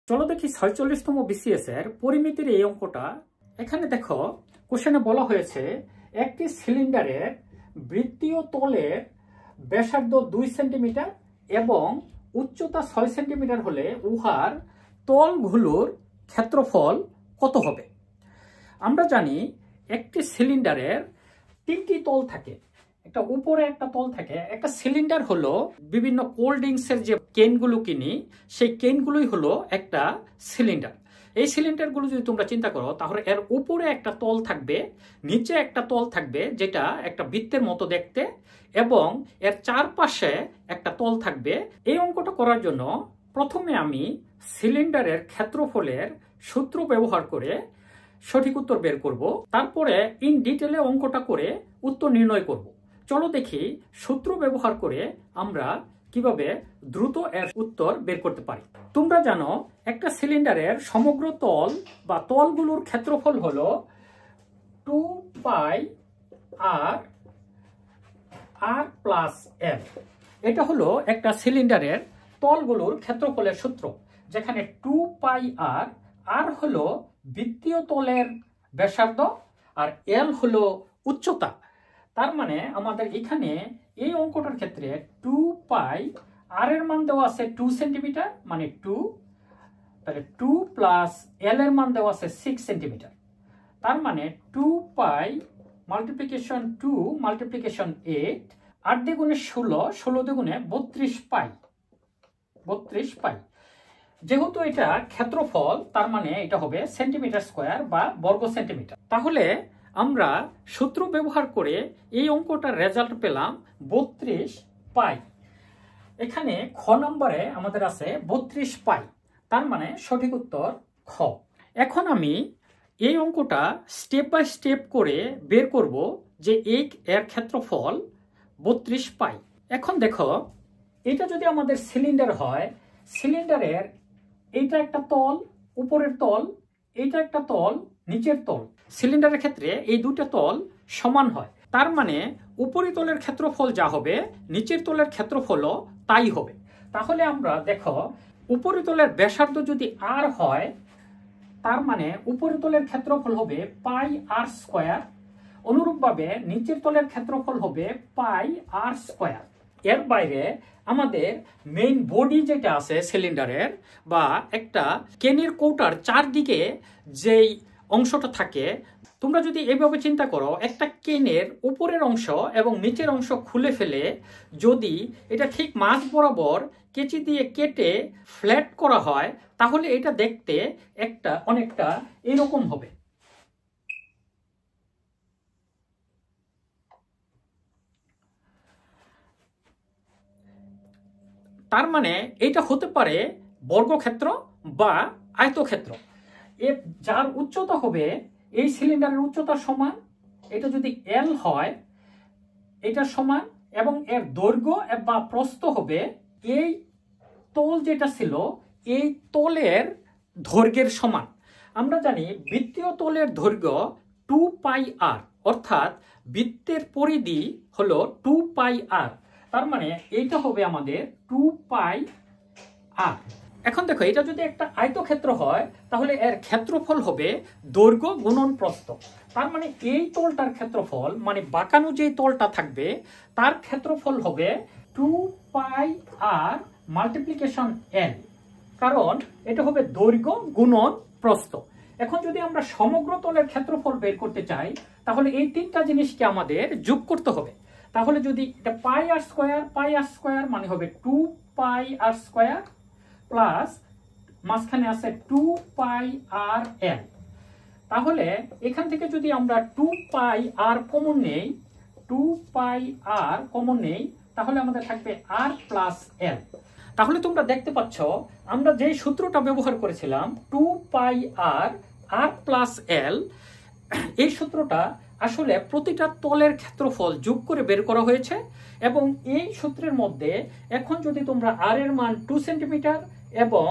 চলো দেখি ৪৬তম বিসিএস এর পরিমিতির এই অঙ্কটা। এখানে দেখো কোশ্চেনে বলা হয়েছে একটি সিলিন্ডারের বৃত্তীয় তলের ব্যাসার্ধ ২ সেন্টিমিটার এবং উচ্চতা ৬ সেন্টিমিটার হলে উহার তলগুলোর ক্ষেত্রফল কত হবে। আমরা জানি একটি সিলিন্ডারের ৩টি তল থাকে, একটা উপরে একটা তল থাকে। একটা সিলিন্ডার হলো বিভিন্ন কোল্ড ড্রিঙ্কসের যে কেনগুলো কিনি সেই কেনগুলোই হলো একটা সিলিন্ডার। এই সিলিন্ডারগুলো যদি তোমরা চিন্তা করো তাহলে এর উপরে একটা তল থাকবে, নিচে একটা তল থাকবে যেটা একটা বৃত্তের মতো দেখতে, এবং এর চারপাশে একটা তল থাকবে। এই অঙ্কটা করার জন্য প্রথমে আমি সিলিন্ডারের ক্ষেত্রফলের সূত্র ব্যবহার করে সঠিক উত্তর বের করব, তারপরে ইন ডিটেলে অঙ্কটা করে উত্তর নির্ণয় করব। চলো দেখি সূত্র ব্যবহার করে আমরা কিভাবে দ্রুত এর উত্তর বের করতে পারি। তোমরা জানো একটা সিলিন্ডারের সমগ্র তল বা তলগুলোর ক্ষেত্রফল হলো 2πr প্লাস এল। এটা হলো একটা সিলিন্ডারের তলগুলোর ক্ষেত্রফলের সূত্র, যেখানে 2πr আর হলো বৃত্তীয় তলের ব্যাসার্ধ আর এল হলো উচ্চতা। তার মানে আমাদের এখানে এই অঙ্কটার ক্ষেত্রে 2π আর এর মান দেওয়া আছে 2 সেন্টিমিটার মানে 2, তাহলে 2 প্লাস এল এর মান দেওয়া আছে 6 সেন্টিমিটার। তার মানে 2π মাল্টিপ্লিকেশন 2 মাল্টিপ্লিকেশন 8, 8 দ্বিগুণে 16, 16 দ্বিগুণে 32 পাই। যেহেতু এটা ক্ষেত্রফল তার মানে এটা হবে সেন্টিমিটার স্কোয়ার বা বর্গ সেন্টিমিটার। তাহলে আমরা সূত্র ব্যবহার করে এই অঙ্কটার রেজাল্ট পেলাম 32 পাই। এখানে খ নম্বরে আমাদের আছে 32 পাই, তার মানে সঠিক উত্তর খ। এখন আমি এই অঙ্কটা স্টেপ বাই স্টেপ করে বের করব যে এর ক্ষেত্রফল 32 পাই। এখন দেখো এটা যদি আমাদের সিলিন্ডার হয়, সিলিন্ডারের এইটা একটা তল, উপরের তল, এইটা একটা তল, নিচের তল। সিলিন্ডারের ক্ষেত্রে এই দুটো তল সমান হয়, তার মানে উপরের তলের ক্ষেত্রফল যা হবে নিচের তলের ক্ষেত্রফলও তাই হবে। তাহলে আমরা দেখো উপরের তলের ব্যাসার্ধ যদি আর হয় তার মানে উপরের তলের ক্ষেত্রফল হবে পাই আর স্কোয়ার, অনুরূপভাবে নিচের তলের ক্ষেত্রফল হবে পাই আর স্কোয়ার। এর বাইরে আমাদের মেইন বডি যেটা আছে সিলিন্ডারের বা একটা কেনের কৌটার চারদিকে যেই অংশটা থাকে, তোমরা যদি এইভাবে চিন্তা করো একটা কেনের উপরের অংশ এবং নিচের অংশ খুলে ফেলে যদি এটা ঠিক মাঝ বরাবর কেচি দিয়ে কেটে ফ্ল্যাট করা হয় তাহলে এটা দেখতে অনেকটা এরকম হবে। তার মানে এটা হতে পারে বর্গক্ষেত্র বা আয়তক্ষেত্র। যার উচ্চতা হবে এই সিলিন্ডারের উচ্চতার সমান, এটা যদি এল হয় এটার সমান, এবং এর দৈর্ঘ্য বা প্রস্থ হবে এই তল যেটা ছিল এই তলের দৈর্ঘ্যের সমান। আমরা জানি বৃত্তীয় তলের দৈর্ঘ্য 2πr, অর্থাৎ বৃত্তের পরিধি হলো 2πr, তার মানে এইটা হবে আমাদের 2πr। এখন দেখো এটা যদি একটা আয়তক্ষেত্র হয় তাহলে এর ক্ষেত্রফল হবে দৈর্ঘ্য গুণন প্রস্থ। তার মানে এই তলটার ক্ষেত্রফল মানে বাঁকানো যে তলটা থাকবে তার ক্ষেত্রফল হবে 2πr মাল্টিপ্লিকেশন এল, কারণ এটা হবে দৈর্ঘ্য গুণন প্রস্থ। এখন যদি আমরা সমগ্র তলের ক্ষেত্রফল বের করতে চাই তাহলে এই তিনটা জিনিসকে আমাদের যোগ করতে হবে। তাহলে যদি এটা পাই আর স্কোয়ার মানে হবে 2πr স্কোয়ার প্লাস মাঝখানে আছে 2πr এল। তাহলে এখান থেকে যদি আমরা 2πr কমন নেই, 2πr কমন নেই, তাহলে আমাদের থাকবে r প্লাস এল। তাহলে তোমরা দেখতে পাচ্ছ আমরা যে সূত্রটা ব্যবহার করেছিলাম 2πr r প্লাস এল, এই সূত্রটা আসলে প্রতিটা তলের ক্ষেত্রফল যোগ করে বের করা হয়েছে। এবং এই সূত্রের মধ্যে এখন যদি তোমরা আর এর মান 2 সেন্টিমিটার এবং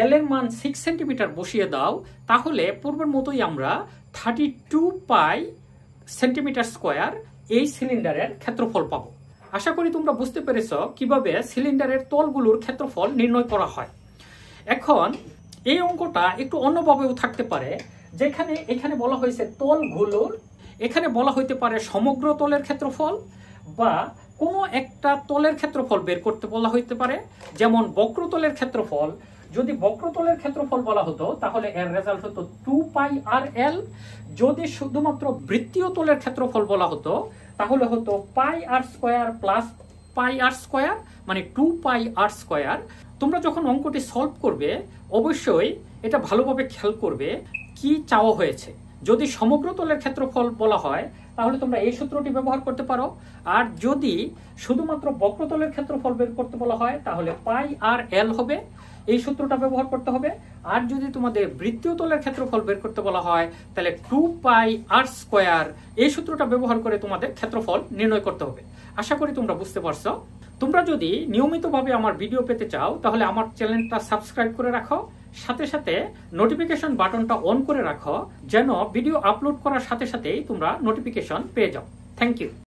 এল এর মান 6 সেন্টিমিটার বসিয়ে দাও তাহলে পূর্বের মতোই আমরা 32 পাই সেন্টিমিটার স্কোয়ার এই সিলিন্ডারের ক্ষেত্রফল পাবো। আশা করি তোমরা বুঝতে পেরেছ কিভাবে সিলিন্ডারের তলগুলোর ক্ষেত্রফল নির্ণয় করা হয়। এখন এই অঙ্কটা একটু অন্যভাবেও থাকতে পারে, যেখানে এখানে বলা হয়েছে তলগুলোর, এখানে বলা হইতে পারে সমগ্র তলের ক্ষেত্রফল বা কোনো একটা তলের ক্ষেত্রফল বের করতে বলা হইতে পারে। যেমন বক্রতলের ক্ষেত্রফল, যদি বক্রতলের ক্ষেত্রফল বলা হতো তাহলে এর রেজাল্ট হতো 2πr/l। যদি শুধুমাত্র বৃত্তীয় তলের ক্ষেত্রফল বলা হতো তাহলে হতো πr² প্লাস πr², মানে 2πr²। তোমরা যখন অঙ্কটি সলভ করবে অবশ্যই এটা ভালোভাবে খেয়াল করবে কি চাওয়া হয়েছে। যদি সমগ্র তলের ক্ষেত্রফল বলা হয় তাহলে তোমরা এই সূত্রটি ব্যবহার করতে পারো, আর যদি শুধুমাত্র বক্রতলের ক্ষেত্রফল বের করতে বলা হয় তাহলে πr/l হবে, এই সূত্রটা ব্যবহার করতে হবে। আর যদি তোমাদের বৃত্তীয় তলের ক্ষেত্রফল বের করতে বলা হয় তাহলে 2πr², এই সূত্রটা ব্যবহার করে তোমাদের ক্ষেত্রফল নির্ণয় করতে হবে। আশা করি তোমরা বুঝতে পারছো। তোমরা যদি নিয়মিতভাবে আমার ভিডিও পেতে চাও তাহলে আমার চ্যানেলটা সাবস্ক্রাইব করে রাখো, সাথে সাথে নোটিফিকেশন বাটনটা অন করে রাখো, যেন ভিডিও আপলোড করার সাথে সাথেই তোমরা নোটিফিকেশন পেয়ে যাও। Thank you.